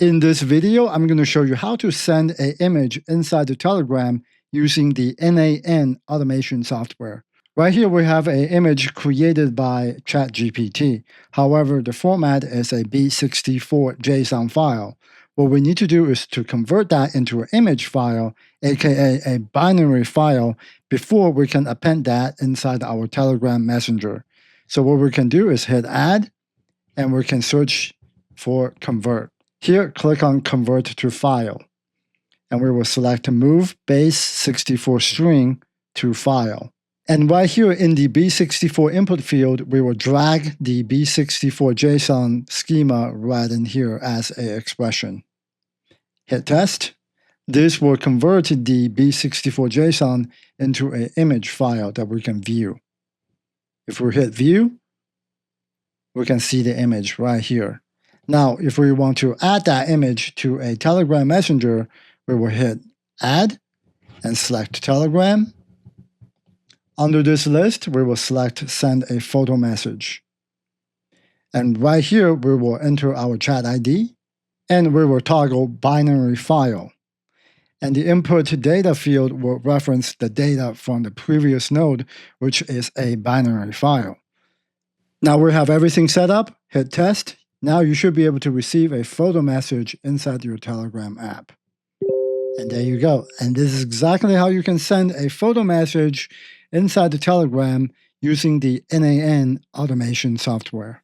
In this video, I'm going to show you how to send an image inside the Telegram using the N8n automation software. Right here, we have an image created by ChatGPT. However, the format is a B64 JSON file. What we need to do is to convert that into an image file, aka a binary file, before we can append that inside our Telegram Messenger. So what we can do is hit Add, and we can search for Convert. Here, click on Convert to File, and we will select Move Base 64 String to File. And right here in the B64 input field, we will drag the B64 JSON schema right in here as an expression. Hit Test. This will convert the B64 JSON into an image file that we can view. If we hit View, we can see the image right here. Now, if we want to add that image to a Telegram Messenger, we will hit Add and select Telegram. Under this list, we will select Send a Photo Message. And right here, we will enter our chat ID, and we will toggle Binary File. And the input data field will reference the data from the previous node, which is a binary file. Now we have everything set up, hit Test. Now you should be able to receive a photo message inside your Telegram app. And there you go. And this is exactly how you can send a photo message inside the Telegram using the N8n automation software.